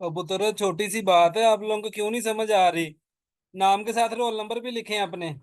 अब पुत्र छोटी सी बात है, आप लोगों को क्यों नहीं समझ आ रही? नाम के साथ रोल नंबर भी लिखे हैं अपने।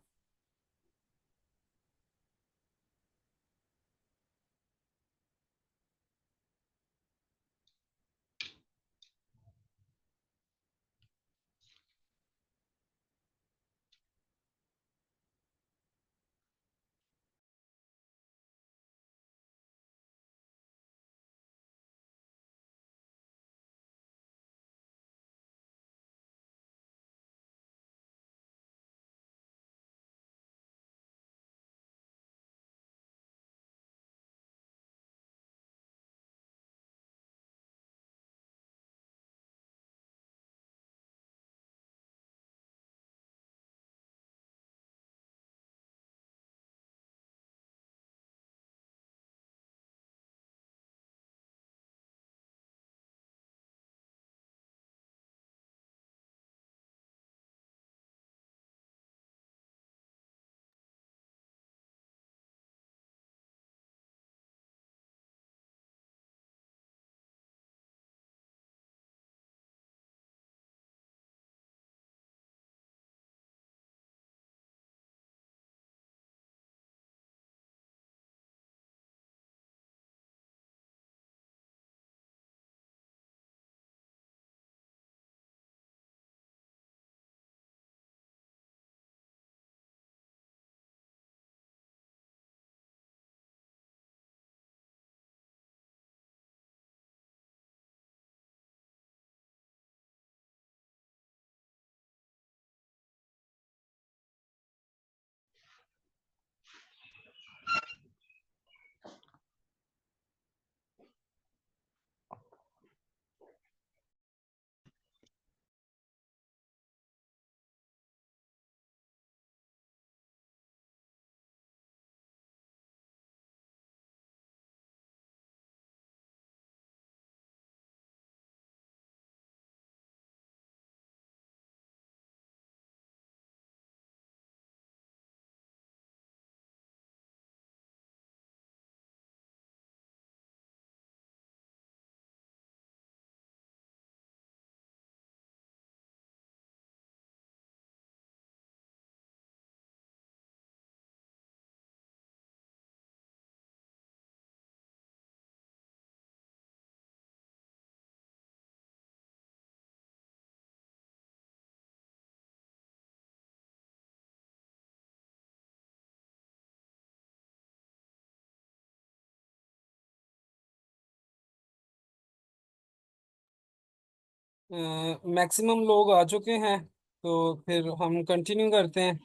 मैक्सिमम लोग आ चुके हैं, तो फिर हम कंटिन्यू करते हैं।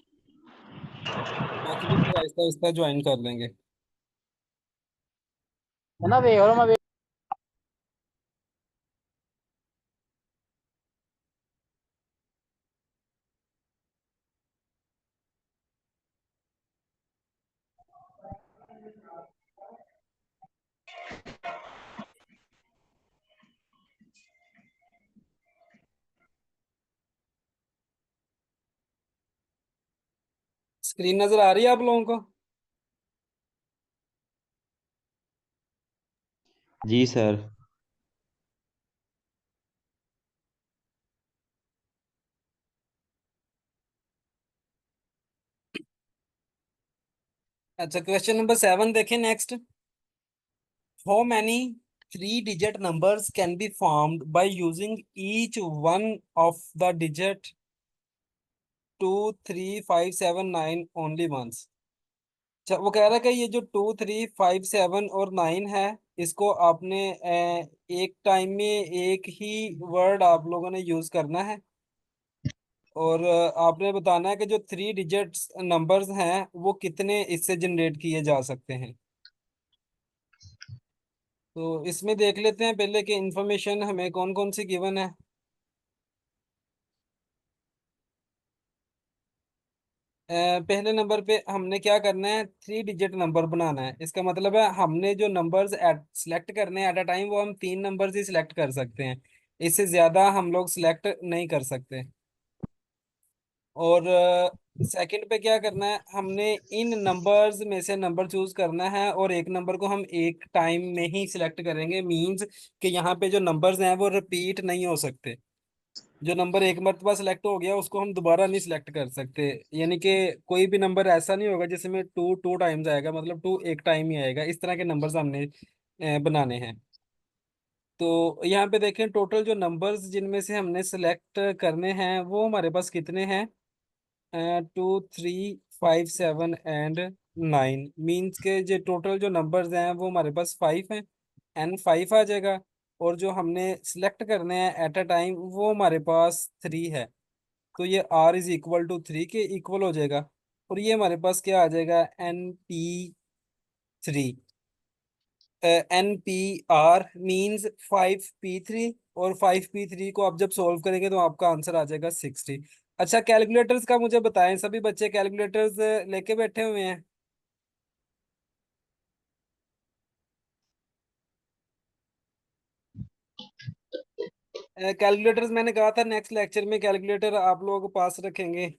बाकी भी फिर आहिस्ता आहिस्ता ज्वाइन कर लेंगे। Una vez, ahora una vez. Screen नजर आ रही है आप लोगों को? जी सर। अच्छा, क्वेश्चन नंबर 7 देखें next. How many 3 digit numbers can be formed by using each one of the digit 2, 3, 5, 7, 9 only once? अच्छा, वो कह रहा है कि ये जो 2, 3, 5, 7 और 9 है, इसको आपने एक टाइम में एक ही वर्ड आप लोगों ने यूज करना है। और आपने बताना है कि जो 3 digits नंबर्स हैं वो कितने इससे जनरेट किए जा सकते हैं। तो इसमें देख लेते हैं पहले कि इंफॉर्मेशन हमें कौन कौन सी गिवन है। पहले नंबर पे हमने क्या करना है, 3 डिजिट नंबर बनाना है। इसका मतलब है हमने जो नंबर्स सिलेक्ट करने हैं एट अ टाइम, वो हम 3 नंबर्स ही सिलेक्ट कर सकते हैं। इससे ज्यादा हम लोग सिलेक्ट नहीं कर सकते। और सेकंड पे क्या करना है, हमने इन नंबर्स में से नंबर चूज करना है, और एक नंबर को हम एक टाइम में ही सिलेक्ट करेंगे। मींस कि यहाँ पे जो नंबर्स हैं वो रिपीट नहीं हो सकते। जो नंबर एक मरतबा सिलेक्ट हो गया उसको हम दोबारा नहीं सिलेक्ट कर सकते। यानी कि कोई भी नंबर ऐसा नहीं होगा जिसमें टू टू टाइम्स आएगा, मतलब टू एक टाइम ही आएगा। इस तरह के नंबर्स हमने बनाने हैं। तो यहाँ पे देखें, टोटल जो नंबर्स जिनमें से हमने सेलेक्ट करने हैं वो हमारे पास कितने हैं। 2, 3, 5, 7 एंड 9। मीन्स के जो टोटल जो नंबर्स हैं वो हमारे पास 5 हैं। N 5 आ जाएगा। और जो हमने सिलेक्ट करने हैं एट अ टाइम वो हमारे पास 3 है। तो ये R = 3 के इक्वल हो जाएगा। और ये हमारे पास क्या आ जाएगा, NP3। NPR means 5P3। और 5P3 को आप जब सॉल्व करेंगे तो आपका आंसर आ जाएगा 60। अच्छा, कैलकुलेटर्स का मुझे बताएं, सभी बच्चे कैलकुलेटर्स लेके बैठे हुए हैं। कैलकुलेटर्स मैंने कहा था नेक्स्ट लेक्चर में कैलकुलेटर आप लोगों को पास रखेंगे।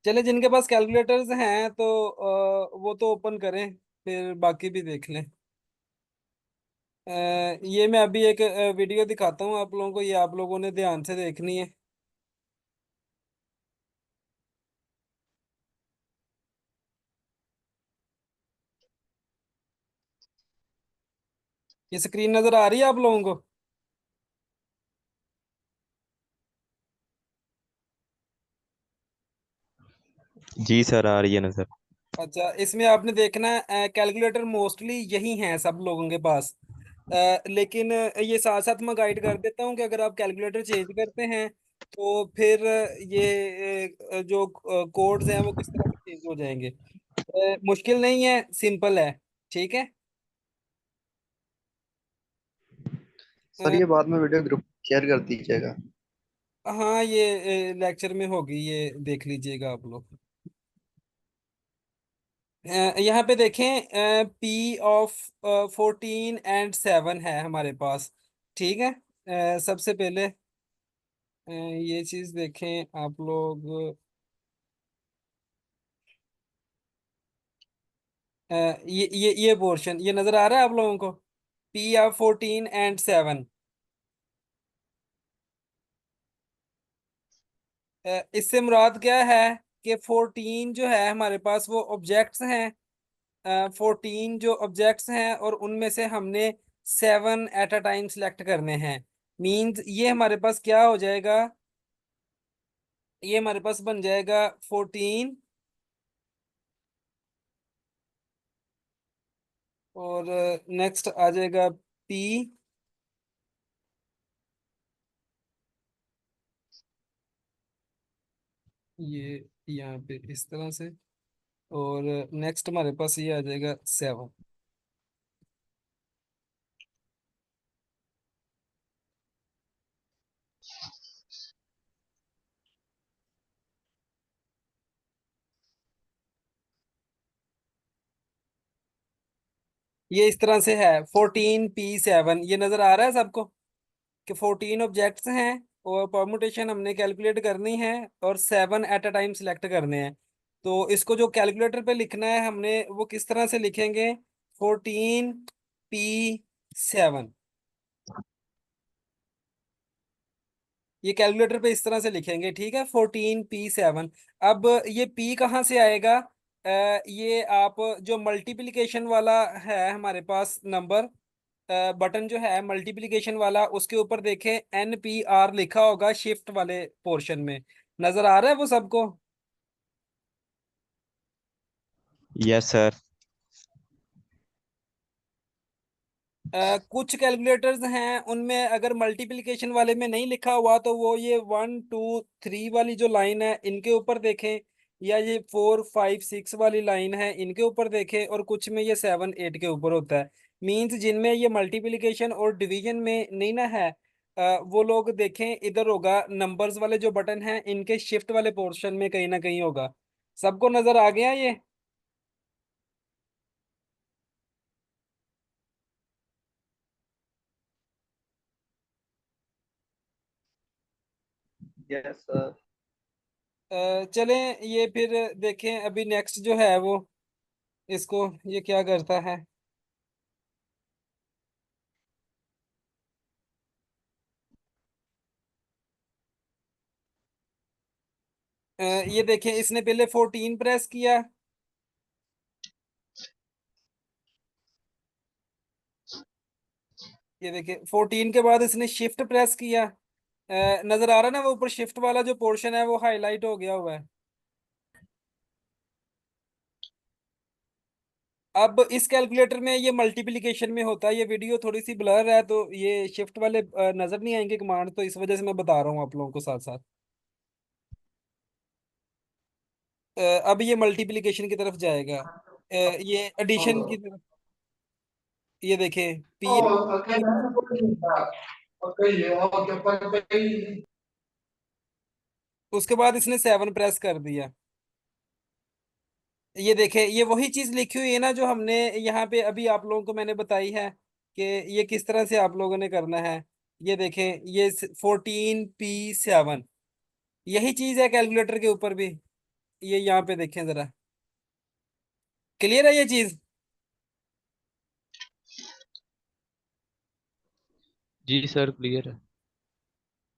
चले, जिनके पास कैलकुलेटर्स हैं तो वो तो ओपन करें, फिर बाकी भी देख लें। ये मैं अभी एक वीडियो दिखाता हूँ आप लोगों को, ये आप लोगों ने ध्यान से देखनी है। ये स्क्रीन नजर आ रही है आप लोगों को? जी सर, आ रही है नजर। अच्छा, इसमें आपने देखना है कैलकुलेटर मोस्टली यही हैं सब लोगों के पास। लेकिन ये साथ साथ मैं गाइड कर देता हूँ कि अगर आप कैलकुलेटर चेंज करते हैं तो फिर ये जो कोड्स हैं वो किस तरह से चेंज हो जाएंगे। मुश्किल नहीं है, सिंपल है। ठीक है। सर ये बाद में वीडियो ग्रुप शेयर कर दीजिएगा। हाँ, ये लेक्चर में होगी, ये देख लीजिएगा आप लोग। यहाँ पे देखें, P ऑफ 14 एंड 7 है हमारे पास। ठीक है। सबसे पहले ये चीज देखें आप लोग। ये पोर्शन ये नजर आ रहा है आप लोगों को, P ऑफ 14 एंड 7। इससे मुराद क्या है कि 14 जो है हमारे पास वो ऑब्जेक्ट्स हैं। 14 जो ऑब्जेक्ट्स हैं और उनमें से हमने 7 एट अ टाइम सेलेक्ट करने हैं। मींस ये हमारे पास क्या हो जाएगा, ये हमारे पास बन जाएगा 14। और नेक्स्ट आ जाएगा P। ये यहाँ पे इस तरह से। और नेक्स्ट हमारे पास ये आ जाएगा 7। ये इस तरह से है 14P7, ये नजर आ रहा है सबको कि 14 ऑब्जेक्ट्स हैं और परमुटेशन हमने कैलकुलेट करनी है और 7 एट अ टाइम सिलेक्ट करने हैं। तो इसको जो कैलकुलेटर पे लिखना है हमने वो किस तरह से लिखेंगे, 14P7। ये कैलकुलेटर पे इस तरह से लिखेंगे, ठीक है, 14P7। अब ये P कहाँ से आएगा, ये आप जो मल्टीप्लिकेशन वाला है हमारे पास नंबर, बटन जो है मल्टीप्लिकेशन वाला, उसके ऊपर देखें NPR लिखा होगा शिफ्ट वाले पोर्शन में। नजर आ रहा है वो सबको? Yes sir. कुछ कैलकुलेटर्स हैं उनमें अगर मल्टीप्लिकेशन वाले में नहीं लिखा हुआ तो वो ये 1 2 3 वाली जो लाइन है इनके ऊपर देखें। या ये 4 5 6 वाली लाइन है इनके ऊपर देखें, और कुछ में ये 7 8 के ऊपर होता है। मींस जिनमें ये मल्टीप्लिकेशन और डिवीजन में नहीं ना है, वो लोग देखें इधर होगा नंबर्स वाले जो बटन हैं इनके शिफ्ट वाले पोर्शन में कहीं ना कहीं होगा। सबको नजर आ गया ये? Yes sir. चलें ये फिर देखें अभी नेक्स्ट जो है वो, इसको ये क्या करता है। ये देखें इसने पहले 14 प्रेस किया। ये देखें 14 के बाद इसने शिफ्ट प्रेस किया। नजर आ रहा है ना, वो ऊपर शिफ्ट वाला जो पोर्शन है वो हाईलाइट हो गया हुआ है। अब इस कैलकुलेटर में ये मल्टीप्लिकेशन में होता है। ये वीडियो थोड़ी सी ब्लर है तो ये शिफ्ट वाले नजर नहीं आएंगे कमांड, तो इस वजह से मैं बता रहा हूँ आप लोगों को साथ साथ। अब ये मल्टीप्लिकेशन की तरफ जाएगा, ये एडिशन की तरफ। ये देखें पी, उसके बाद इसने 7 प्रेस कर दिया। ये देखें ये वही चीज लिखी हुई है ना जो हमने यहाँ पे अभी आप लोगों को मैंने बताई है कि ये किस तरह से आप लोगों ने करना है। ये देखें ये 14 P 7, यही चीज है कैलकुलेटर के ऊपर भी। ये यहाँ पे देखें जरा, क्लियर है ये चीज? जी सर, क्लियर है।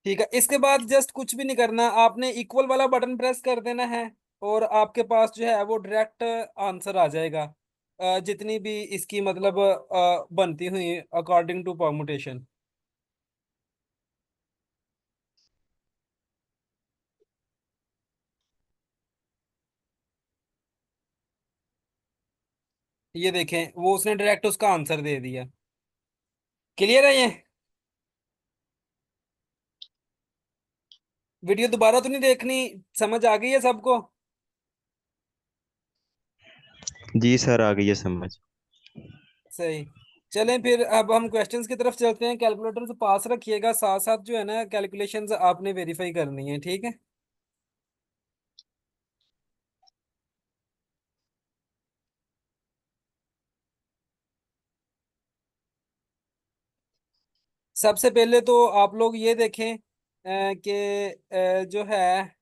ठीक है, इसके बाद जस्ट कुछ भी नहीं करना, आपने इक्वल वाला बटन प्रेस कर देना है और आपके पास जो है वो डायरेक्ट आंसर आ जाएगा। जितनी भी इसकी मतलब बनती हुई अकॉर्डिंग टू परमुटेशन। ये देखें वो उसने डायरेक्ट उसका आंसर दे दिया। क्लियर है ये? वीडियो दोबारा तो नहीं देखनी, समझ आ गई है सबको? जी सर, आ गई है समझ। सही। चलें फिर अब हम क्वेश्चंस की तरफ चलते हैं। कैलकुलेटर से पास रखिएगा, साथ साथ जो है ना कैलकुलेशंस आपने वेरीफाई करनी है, ठीक है? सबसे पहले तो आप लोग ये देखें कि जो है,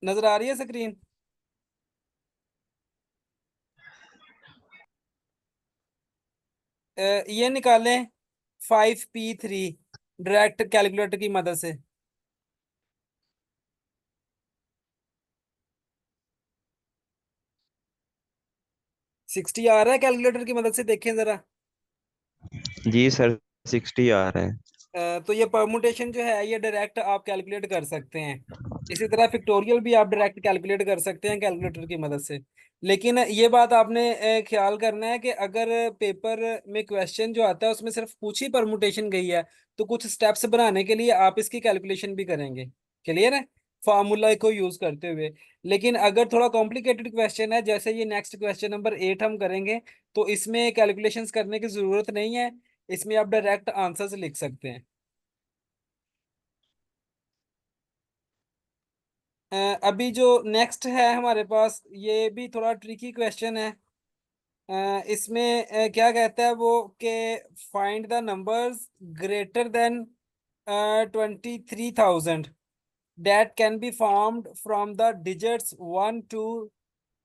नजर आ रही है स्क्रीन? ये निकालें 5 P 3 डायरेक्ट कैलकुलेटर की मदद से। 60 आ रहा है कैलकुलेटर की मदद से, देखें जरा। जी सर, 60 आ रहा है। तो ये परमुटेशन जो है ये डायरेक्ट आप कैलकुलेट कर सकते हैं। इसी तरह फिक्टोरियल भी आप डायरेक्ट कैलकुलेट कर सकते हैं कैलकुलेटर की मदद से। लेकिन ये बात आपने ख्याल करना है कि अगर पेपर में क्वेश्चन जो आता है उसमें सिर्फ पूछी परमुटेशन गई है, तो कुछ स्टेप्स बनाने के लिए आप इसकी कैलकुलेशन भी करेंगे। क्लियर है? फार्मूला को यूज करते हुए। लेकिन अगर थोड़ा कॉम्प्लिकेटेड क्वेश्चन है, जैसे ये नेक्स्ट क्वेश्चन नंबर 8 हम करेंगे, तो इसमें कैलकुलेशंस करने की जरूरत नहीं है। इसमें आप डायरेक्ट आंसर्स लिख सकते हैं। अभी जो नेक्स्ट है हमारे पास ये भी थोड़ा ट्रिकी क्वेश्चन है। इसमें क्या कहता है वो कि find the numbers greater than 23,000 that can be formed from the digits 1 2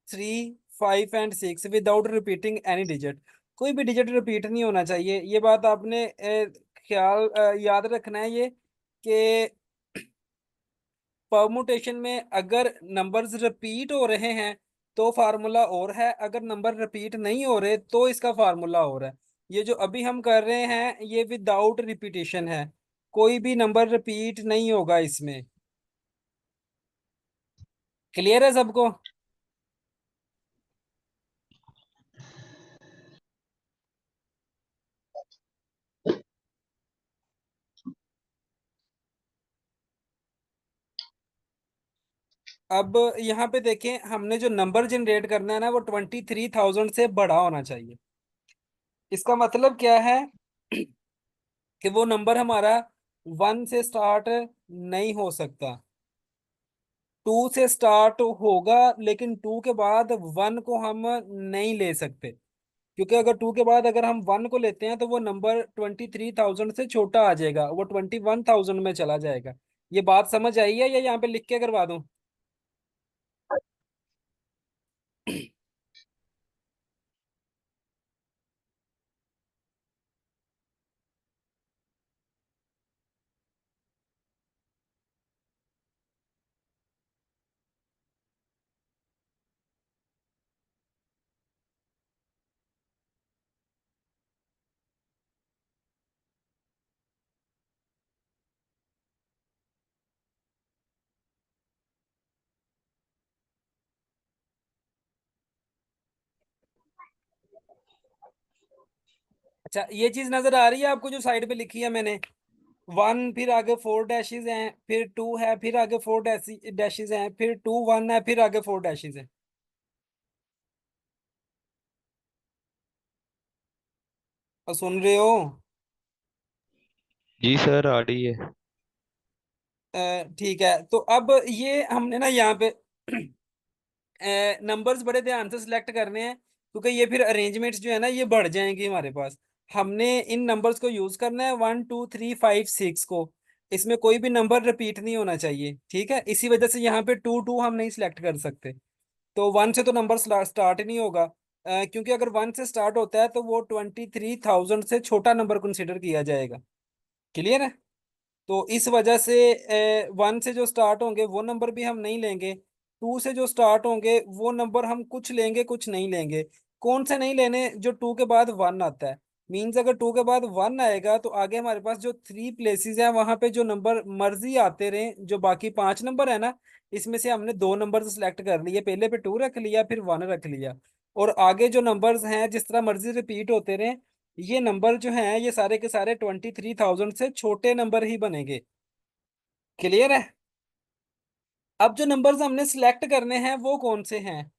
3 5 and 6 without repeating any digit। कोई भी डिजिट रिपीट नहीं होना चाहिए। ये बात आपने ख्याल याद रखना है ये कि परमुटेशन में अगर नंबर्स रिपीट हो रहे हैं तो फार्मूला और है, अगर नंबर रिपीट नहीं हो रहे तो इसका फार्मूला और है। ये जो अभी हम कर रहे हैं ये विदाउट रिपीटेशन है, कोई भी नंबर रिपीट नहीं होगा इसमें। क्लियर है सबको? अब यहाँ पे देखें, हमने जो नंबर जनरेट करना है ना, वो 23,000 से बड़ा होना चाहिए। इसका मतलब क्या है कि वो नंबर हमारा 1 से स्टार्ट नहीं हो सकता। 2 से स्टार्ट होगा, लेकिन 2 के बाद 1 को हम नहीं ले सकते, क्योंकि अगर 2 के बाद अगर हम 1 को लेते हैं तो वो नंबर 23,000 से छोटा आ जाएगा, वो 21,000 में चला जाएगा। ये बात समझ आई है, या यहाँ पे लिख के करवा दूं? अच्छा, ये चीज नजर आ रही है आपको जो साइड पे लिखी है मैंने? 1, फिर आगे 4 डैशेज हैं, फिर 2 है, फिर आगे 4 डैशेज हैं, फिर 2 1 है, फिर आगे 4 डैशेज हैं। और सुन रहे हो? जी सर, आ रही है। ठीक है, तो अब ये हमने ना यहाँ पे नंबर्स बड़े ध्यान से सिलेक्ट करने हैं, क्योंकि ये फिर अरेंजमेंट्स जो है ना ये बढ़ जाएंगी हमारे पास। हमने इन नंबर्स को यूज करना है, 1 2 3 5 6 को। इसमें कोई भी नंबर रिपीट नहीं होना चाहिए, ठीक है? इसी वजह से यहाँ पे 2 2 हम नहीं सिलेक्ट कर सकते। तो 1 से तो नंबर स्टार्ट ही नहीं होगा, क्योंकि अगर 1 से स्टार्ट होता है तो वो 23,000 से छोटा नंबर कंसिडर किया जाएगा। क्लियर है? तो इस वजह से 1 से जो स्टार्ट होंगे वो नंबर भी हम नहीं लेंगे। 2 से जो स्टार्ट होंगे वो नंबर हम कुछ लेंगे, कुछ नहीं लेंगे। कौन से नहीं लेने? जो 2 के बाद 1 आता है। मीन्स अगर 2 के बाद 1 आएगा तो आगे हमारे पास जो 3 प्लेसेस हैं वहां पे जो नंबर मर्जी आते रहे, जो बाकी 5 नंबर है ना, इसमें से हमने 2 नंबर सेलेक्ट कर लिए, पहले पे 2 रख लिया, फिर 1 रख लिया। और आगे जो नंबर्स हैं जिस तरह मर्जी रिपीट होते रहे, ये नंबर जो हैं ये सारे के सारे 23,000 से छोटे नंबर ही बनेंगे। क्लियर है? अब जो नंबर्स हमने सिलेक्ट करने हैं वो कौन से हैं?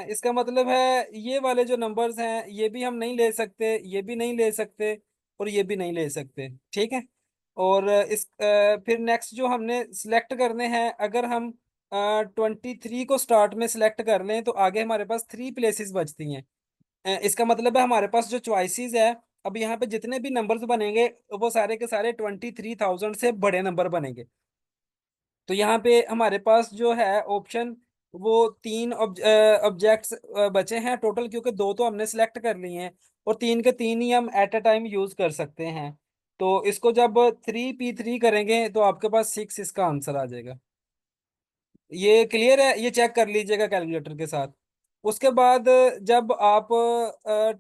इसका मतलब है ये वाले जो नंबर्स हैं ये भी हम नहीं ले सकते, ये भी नहीं ले सकते, और ये भी नहीं ले सकते। ठीक है? और फिर नेक्स्ट जो हमने सिलेक्ट करने हैं, अगर हम 23 को स्टार्ट में सिलेक्ट कर लें तो आगे हमारे पास 3 प्लेसेस बचती हैं। इसका मतलब है हमारे पास जो चॉइसेस है, अब यहाँ पे जितने भी नंबर्स बनेंगे वो सारे के सारे 23,000 से बड़े नंबर बनेंगे। तो यहाँ पे हमारे पास जो है ऑप्शन, वो 3 ऑब्जेक्ट्स बचे हैं टोटल, क्योंकि 2 तो हमने सेलेक्ट कर लिए हैं, और 3 के 3 ही हम एट अ टाइम यूज कर सकते हैं। तो इसको जब 3p3 करेंगे तो आपके पास 6 इसका आंसर आ जाएगा। ये क्लियर है? ये चेक कर लीजिएगा कैलकुलेटर के साथ। उसके बाद जब आप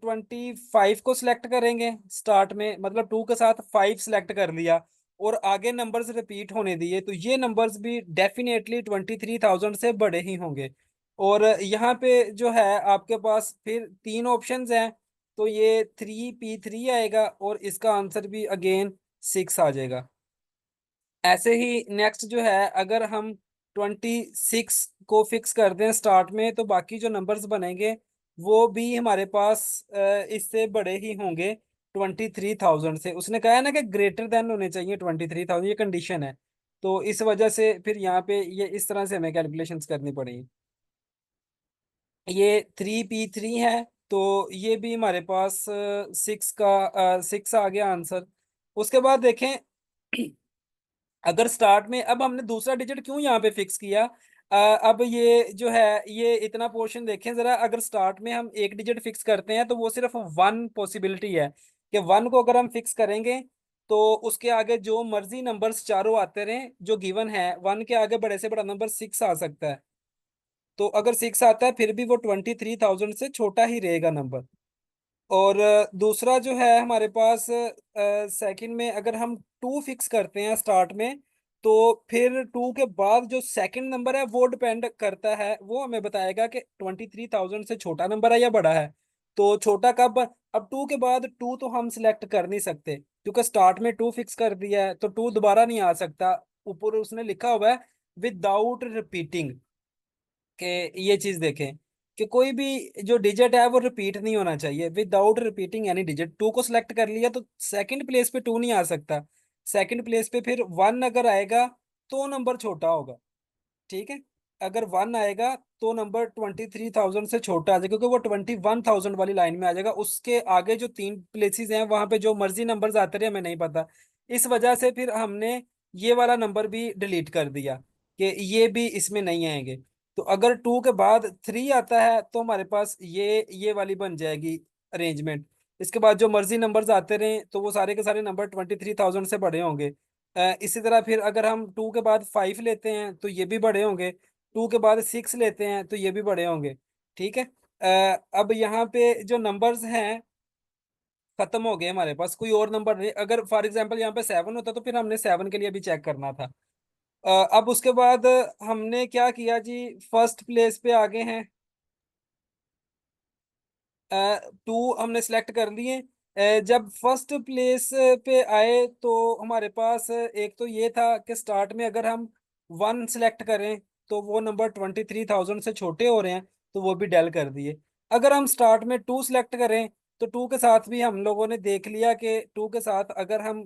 25 को सिलेक्ट करेंगे स्टार्ट में, मतलब 2 के साथ 5 सिलेक्ट कर लिया और आगे नंबर्स रिपीट होने दिए, तो ये नंबर्स भी डेफिनेटली 23,000 से बड़े ही होंगे। और यहाँ पे जो है आपके पास फिर 3 ऑप्शंस हैं, तो ये 3p3 आएगा और इसका आंसर भी अगेन 6 आ जाएगा। ऐसे ही नेक्स्ट जो है, अगर हम 26 को फिक्स कर दें स्टार्ट में, तो बाकी जो नंबर्स बनेंगे वो भी हमारे पास इससे बड़े ही होंगे 23,000 से। उसने कहा है ना कि ग्रेटर देन होने चाहिए 23,000, ये कंडीशन है। तो इस वजह से फिर यहाँ पे ये इस तरह से हमें कैलकुलेशंस करनी पड़ेगी। ये 3p3 है, तो ये भी हमारे पास 6 आ गया आंसर। उसके बाद देखें, अगर स्टार्ट में अब हमने दूसरा डिजिट क्यों यहाँ पे फिक्स किया? अब ये जो है ये इतना पोर्शन देखें जरा, अगर स्टार्ट में हम एक डिजिट फिक्स करते हैं तो वो सिर्फ 1 पॉसिबिलिटी है कि 1 को अगर हम फिक्स करेंगे तो उसके आगे जो मर्जी नंबर्स चारों आते रहें जो गिवन है, 1 के आगे बड़े से बड़ा नंबर 6 आ सकता है। तो अगर 6 आता है फिर भी वो 23,000 से छोटा ही रहेगा नंबर। और दूसरा जो है हमारे पास सेकंड में, अगर हम 2 फिक्स करते हैं स्टार्ट में, तो फिर 2 के बाद जो सेकंड नंबर है वो डिपेंड करता है, वो हमें बताएगा कि 23,000 से छोटा नंबर है या बड़ा है। तो छोटा कब? अब 2 के बाद 2 तो हम सिलेक्ट कर नहीं सकते, क्योंकि स्टार्ट में 2 फिक्स कर दिया है, तो 2 दोबारा नहीं आ सकता। ऊपर उसने लिखा हुआ है विदाउट रिपीटिंग, कि ये चीज देखें कि कोई भी जो डिजिट है वो रिपीट नहीं होना चाहिए। Without repeating any digit, two को सिलेक्ट कर लिया तो सेकंड प्लेस पे टू नहीं आ सकता, सेकंड प्लेस पे फिर वन अगर आएगा तो नंबर छोटा होगा। ठीक है, अगर वन आएगा तो नंबर 23,000 से छोटा आ जाएगा, क्योंकि वो 21,000 वाली लाइन में आ जाएगा। उसके आगे जो तीन प्लेसेस हैं वहां पे जो मर्जी नंबर्स आते रहे हमें नहीं पता। इस वजह से फिर हमने ये वाला नंबर भी डिलीट कर दिया कि ये भी इसमें नहीं आएंगे। तो अगर टू के बाद थ्री आता है तो हमारे पास ये वाली बन जाएगी अरेंजमेंट। इसके बाद जो मर्जी नंबर्स आते रहे तो वो सारे के सारे नंबर 23,000 से बड़े होंगे। इसी तरह फिर अगर हम टू के बाद फाइव लेते हैं तो ये भी बड़े होंगे, टू के बाद सिक्स लेते हैं तो ये भी बड़े होंगे। ठीक है। अब यहाँ पे जो नंबर्स हैं खत्म हो गए हमारे पास, कोई और नंबर नहीं। अगर फॉर एग्जांपल यहाँ पे सेवन होता तो फिर हमने सेवन के लिए भी चेक करना था। अब उसके बाद हमने क्या किया जी, फर्स्ट प्लेस पे आगे हैं, टू हमने सेलेक्ट कर लिए। जब फर्स्ट प्लेस पे आए तो हमारे पास एक तो ये था कि स्टार्ट में अगर हम वन सेलेक्ट करें तो वो नंबर 23,000 से छोटे हो रहे हैं, तो वो भी डेल कर दिए। अगर हम स्टार्ट में टू सेलेक्ट करें तो टू के साथ भी हम लोगों ने देख लिया कि टू के साथ अगर हम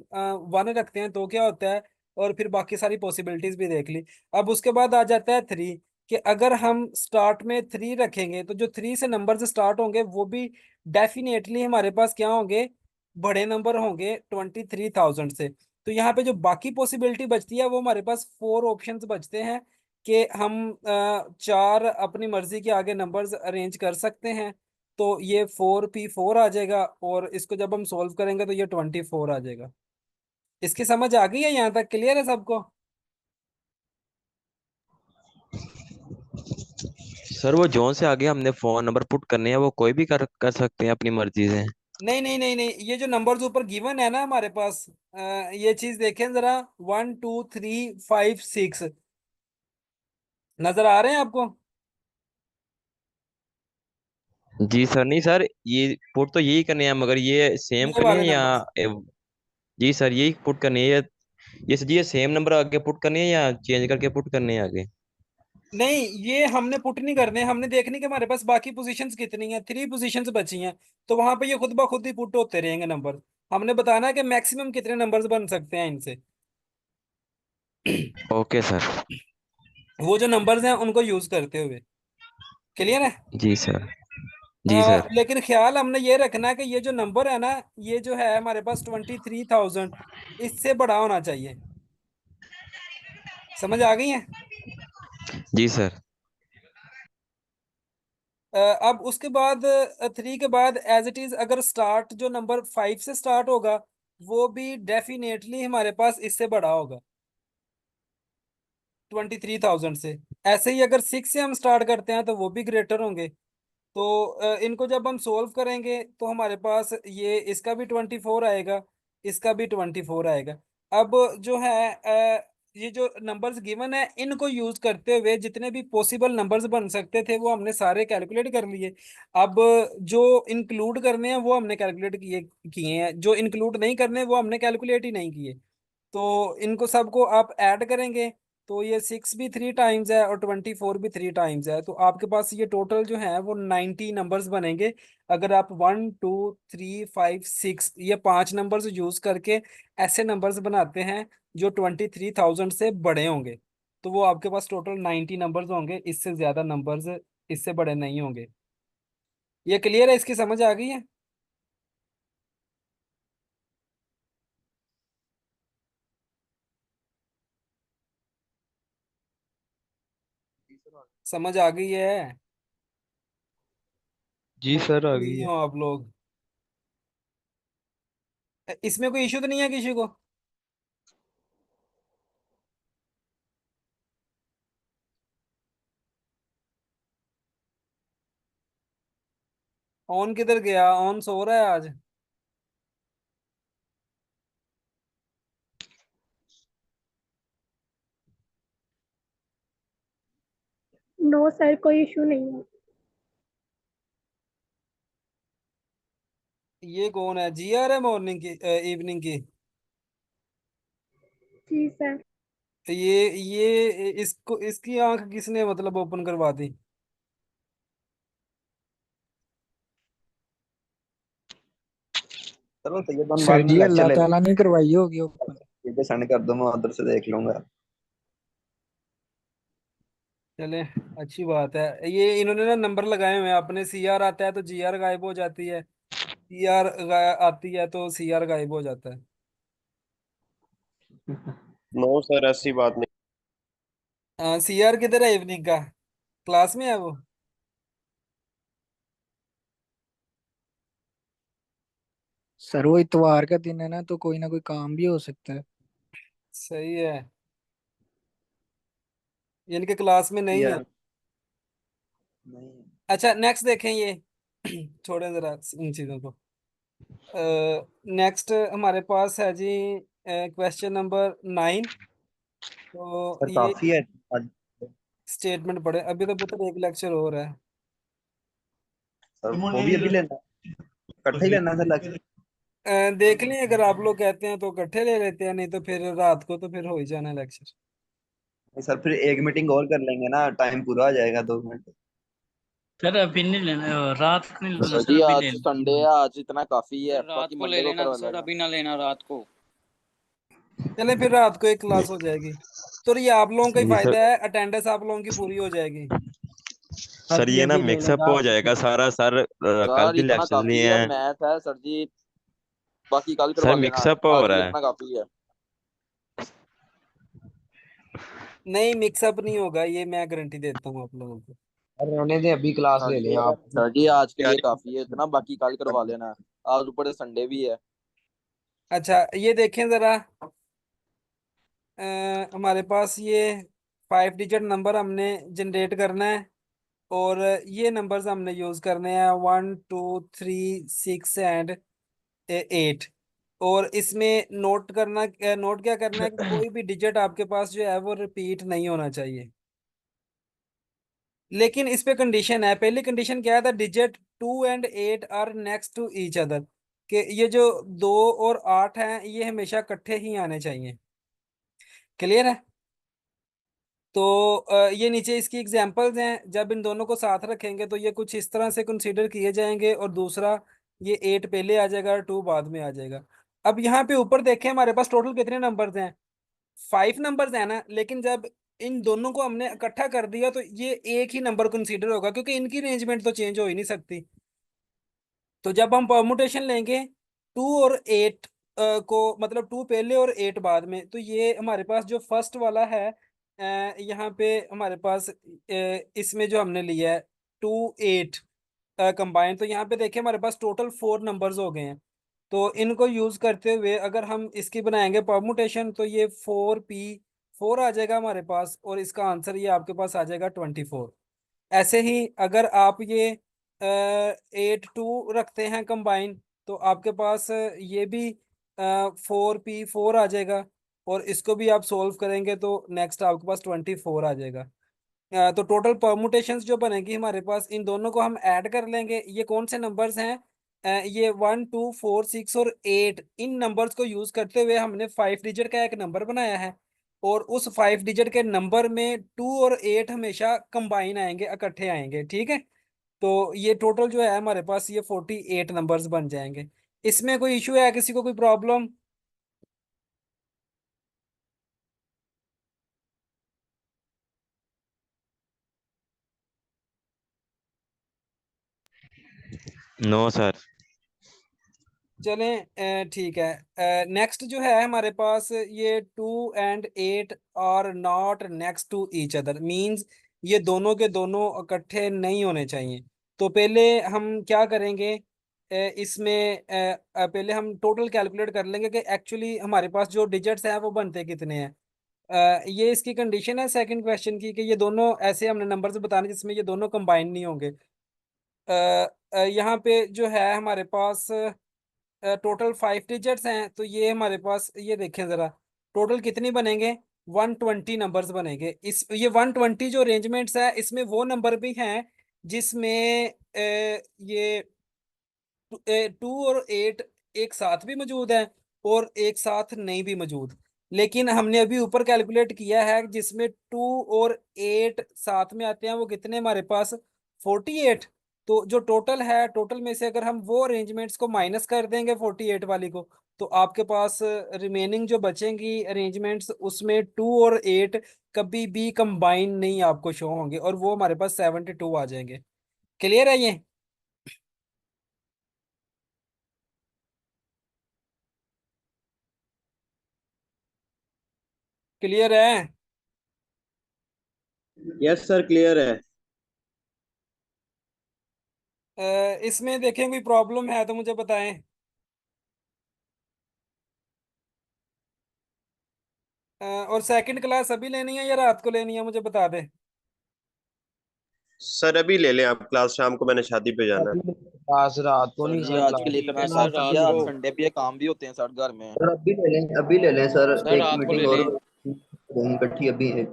वन रखते हैं तो क्या होता है, और फिर बाकी सारी पॉसिबिलिटीज भी देख ली। अब उसके बाद आ जाता है थ्री, कि अगर हम स्टार्ट में थ्री रखेंगे तो जो थ्री से नंबर से स्टार्ट होंगे वो भी डेफिनेटली हमारे पास क्या होंगे, बड़े नंबर होंगे 23,000 से। तो यहाँ पे जो बाकी पॉसिबिलिटी बचती है वो हमारे पास फोर ऑप्शंस बचते हैं कि हम चार अपनी मर्जी के आगे नंबर्स अरेंज कर सकते हैं। तो ये 4p4 आ जाएगा, और इसको जब हम सोल्व करेंगे तो ये 24 आ जाएगा। इसकी समझ आ गई है? यहाँ तक क्लियर है सबको? सर वो जोन से आगे हमने फोन नंबर पुट करने हैं, वो कोई भी कर सकते हैं अपनी मर्जी से। नहीं नहीं नहीं नहीं, ये जो नंबर्स ऊपर गिवन है ना हमारे पास, ये चीज देखें जरा, 1 2 3 5 6 नजर आ रहे हैं आपको? जी सर, नहीं सर, ये पुट तो यही करने हैं, मगर ये सेम ये करनी वाले है या नंबर्स। जी सर यही पुट करनी है ये सर जी, ये सेम नंबर आगे पुट करनी है या चेंज करके पुट करनी है आगे? नहीं, ये हमने पुट नहीं करने, हमने देखनी कि हमारे पास बाकी पोजीशंस कितनी हैं, थ्री पोजीशंस बची हैं। तो वहां पे ये खुद ब खुद ही पुट होते रहेंगे नंबर। हमने बताना है कि मैक्सिमम कितने नंबर्स बन सकते हैं इनसे। Okay sir. वो जो नंबर्स हैं उनको यूज करते हुए। क्लियर है? जी सर। जी सर। लेकिन ख्याल हमने ये रखना है कि ये जो नंबर है ना, ये जो है हमारे पास 23,000, इससे बड़ा होना चाहिए। समझ आ गई है? जी सर। अब उसके बाद थ्री के बाद एज इट इज अगर स्टार्ट जो नंबर फाइव से स्टार्ट होगा वो भी डेफिनेटली हमारे पास इससे बड़ा होगा 23,000 से। ऐसे ही अगर सिक्स से हम स्टार्ट करते हैं तो वो भी ग्रेटर होंगे। तो इनको जब हम सोल्व करेंगे तो हमारे पास ये इसका भी 24 आएगा, इसका भी 24 आएगा। अब जो है ये जो नंबर्स गिवन है इनको यूज करते हुए जितने भी पॉसिबल नंबर्स बन सकते थे वो हमने सारे कैलकुलेट कर लिए। अब जो इंक्लूड करने हैं वो हमने कैलकुलेट किए किए हैं, जो इंक्लूड नहीं करने वो हमने कैलकुलेट ही नहीं किए। तो इनको सबको आप ऐड करेंगे तो ये सिक्स भी थ्री टाइम्स है और 24 भी थ्री टाइम्स है, तो आपके पास ये टोटल जो है वो 90 नंबर्स बनेंगे। अगर आप 1 2 3 5 6 ये पांच नंबर्स यूज करके ऐसे नंबर्स बनाते हैं जो 23,000 से बड़े होंगे, तो वो आपके पास टोटल 90 नंबर्स होंगे, इससे ज्यादा नंबर्स इससे बड़े नहीं होंगे। ये क्लियर है? इसकी समझ आ गई है? समझ आ गई है? जी सर आ गई नहीं है। हो आप लोग? इसमें कोई इशू तो नहीं है किसी को? ऑन किधर गया? ऑन सो रहा है आज? नो सर, कोई इशू नहीं है। ये कौन है? जी आ रहा है मॉर्निंग की इवनिंग की? जी सर। ये इसको इसकी आंख किसने मतलब ओपन करवा दी? चलो सही है, तो हम सर बाद में जी लेक्चर अल्लाह ले ताला ने करवाई होगी ओपन। लेंगे, सेंड कर दो, मैं उधर से देख लूंगा। चले, अच्छी बात है। ये इन्होंने ना नंबर लगाए हुए हैं, अपने CR आता है तो GR गायब हो जाती है, CR आती है तो CR गायब हो जाता है। नो सर, ऐसी बात नहीं। CR किधर है इवनिंग का? क्लास में है वो? सर वो इतवार का दिन है ना, तो कोई ना कोई काम भी हो सकता है। सही है, ये इनके क्लास में नहीं है। यार नहीं। अच्छा नेक्स्ट देखें ये। छोड़ें जरा इन चीजों को। नेक्स्ट हमारे पास है जी क्वेश्चन नंबर 9। तो सर ये काफी है आज। स्टेटमेंट पढ़े, अभी तो पुत्र एक लेक्चर हो रहा है। सर वो भी अभी लेना, इकट्ठा ही लेना सर लेक्चर। देख लें, अगर आप लोग कहते हैं तो इकट्ठे ले लेते हैं, नहीं तो फिर रात को तो फिर हो ही जाना लेक्चर। सर फिर एक मीटिंग और कर लेंगे ना, टाइम पूरा हो जाएगा 2 घंटे। सर अभी नहीं लेना, रात को नहीं लेना सर सर, जी अभी आज ले संडे है, लेना। आज इतना काफी है, सर रात बाकी को ले मंडे को लेना करवा सर, लेगा। अभी ना लेना रात को। चले फिर रात को एक क्लास हो जाएगी, तो ये आप लोगों का ही जी सर। फायदा है, अटेंडेंस आप लोगों की पूरी हो जाएगी। सर ये ना मिक्सअप हो जाएगा सारा सर, कल सर भी इतना लेक्चर काफी लिए है, हैं। मैथ है सर जी, बाकी कल सर करवा लेना। मिक्सअप हो आज ही रहा है। इतना काफी है। नहीं मिक्सअप नहीं होगा, ये मैं गारंटी देता हूँ आप लोगों को। अरे रहने दे, अभी क्लास ले लें आप। सर जी आज के लिए काफी है इतना, बाकी कल करवा लेना। आज ऊपर से संडे भी है। अच्छा ये देखें जरा, हमारे पास ये 5 डिजिट नंबर हमने जनरेट करना है, और ये नंबर्स हमने यूज करने हैं 1 2 3 6 एंड 8। और इसमें नोट करना, नोट क्या करना है कि कोई भी डिजिट आपके पास जो है वो रिपीट नहीं होना चाहिए। लेकिन इस पे कंडीशन है, पहली कंडीशन क्या था, digit 2 and 8 are next to each other, कि ये जो 2 और 8 हैं ये हमेशा इकट्ठे ही आने चाहिए। क्लियर है? तो ये नीचे इसकी एग्जांपल्स हैं, जब इन दोनों को साथ रखेंगे तो ये कुछ इस तरह से कंसीडर किए जाएंगे, और दूसरा ये 8 पहले आ जाएगा और 2 बाद में आ जाएगा। अब यहाँ पे ऊपर देखें हमारे पास टोटल कितने नंबर्स हैं? 5 नंबर्स हैं ना, लेकिन जब इन दोनों को हमने इकट्ठा कर दिया तो ये एक ही नंबर कंसीडर होगा, क्योंकि इनकी अरेंजमेंट तो चेंज हो ही नहीं सकती। तो जब हम परमुटेशन लेंगे 2 और 8 को, मतलब 2 पहले और 8 बाद में, तो ये हमारे पास जो फर्स्ट वाला है, यहाँ पे हमारे पास इसमें जो हमने लिया है 2 8 कंबाइन, तो यहाँ पे देखिए हमारे पास टोटल 4 नंबर्स हो गए हैं। तो इनको यूज करते हुए अगर हम इसकी बनाएंगे परमुटेशन, तो ये 4p4 आ जाएगा हमारे पास, और इसका आंसर ये आपके पास आ जाएगा 24। ऐसे ही अगर आप ये 8 2 रखते हैं कंबाइन, तो आपके पास ये भी 4p4 आ जाएगा, और इसको भी आप सोल्व करेंगे तो नेक्स्ट आपके पास 24 आ जाएगा। तो टोटल परमुटेशंस जो बनेगी हमारे पास, इन दोनों को हम ऐड कर लेंगे। ये कौन से नंबर्स हैं? ये 1 2 4 6 और 8, इन नंबर्स को यूज करते हुए हमने 5 डिजिट का एक नंबर बनाया है, और उस 5 डिजिट के नंबर में 2 और 8 हमेशा कंबाइन आएंगे, इकट्ठे आएंगे। ठीक है? तो ये टोटल जो है हमारे पास ये 48 नंबर्स बन जाएंगे। इसमें कोई इशू है, किसी को कोई प्रॉब्लम? No sir. चलें ठीक है। नेक्स्ट जो है हमारे पास, ये 2 and 8 are not next to each other, means ये दोनों के दोनों इकट्ठे नहीं होने चाहिए। तो पहले हम क्या करेंगे, इसमें पहले हम टोटल कैलकुलेट कर लेंगे कि एक्चुअली हमारे पास जो डिजिट्स हैं वो बनते कितने हैं। ये इसकी कंडीशन है सेकंड क्वेश्चन की, कि ये दोनों ऐसे हमने नंबर्स बताने जिसमें ये दोनों कंबाइन नहीं होंगे। यहाँ पे जो है हमारे पास टोटल 5 डिजिट्स हैं, तो ये हमारे पास ये देखें जरा, टोटल कितनी बनेंगे? 120 नंबर्स बनेंगे। इस ये 120 जो अरेंजमेंट्स है, इसमें वो नंबर भी हैं जिसमें ये 2 और 8 एक साथ भी मौजूद है और एक साथ नहीं भी मौजूद। लेकिन हमने अभी ऊपर कैलकुलेट किया है जिसमें 2 और 8 साथ में आते हैं, वो कितने हमारे पास 48। तो जो टोटल है, टोटल में से अगर हम वो अरेंजमेंट्स को माइनस कर देंगे 48 वाली को, तो आपके पास रिमेनिंग जो बचेंगी अरेंजमेंट्स उसमें 2 और 8 कभी भी कंबाइन नहीं आपको शो होंगे, और वो हमारे पास 72 आ जाएंगे। क्लियर है ये? क्लियर है? यस सर क्लियर है। इसमें देखें कोई प्रॉब्लम है तो मुझे बताएं। और सेकंड क्लास अभी लेनी है या रात को लेनी है, मुझे बता दे। सर अभी ले लें आप क्लास, शाम को मैंने शादी पे जाना है। क्लास रात को सर नहीं जी सर, आजकल क्लास इतना सर टफ रात दिया, को संडे पे काम भी होते हैं सर घर में। सर अभी ले लें, अभी ले लें सर, सर एक रात को ले मीटिंग और लें। इकट्ठी अभी है।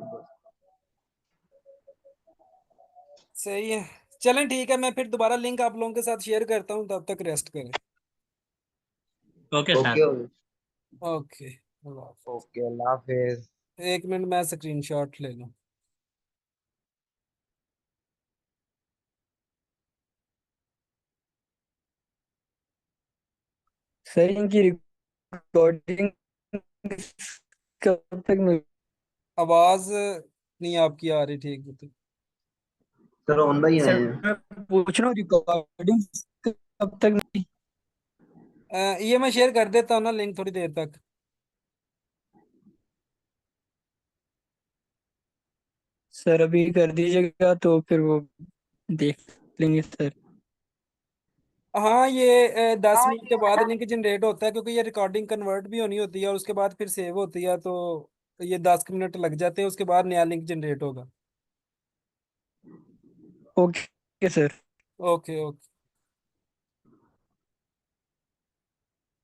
सही है, चलें ठीक है, मैं फिर दोबारा लिंक आप लोगों के साथ शेयर करता हूँ, तब तक रेस्ट करें। Okay okay sir. Okay. Okay. Okay, अल्लाह हाफिज। 1 मिनट मैं स्क्रीनशॉट ले लूँ। सर इनकी रिकॉर्डिंग कब तक मिल आवाज नहीं आपकी आ रही ठीक से। सर ओन भाई आए सर हैं। मैं पूछ रहा हूँ रिकॉर्डिंग कब तक मिली? ये मैं शेयर कर देता हूँ ना लिंक थोड़ी देर तक। सर अभी कर दीजिएगा तो फिर वो देख लेंगे सर। हाँ, ये 10 मिनट के बाद लिंक जनरेट होता है, क्योंकि ये रिकॉर्डिंग कन्वर्ट भी होनी होती है और उसके बाद फिर सेव होती है, तो ये 10 मिनट लग जाते हैं, उसके बाद नया लिंक जनरेट होगा। Okay sir. Okay okay.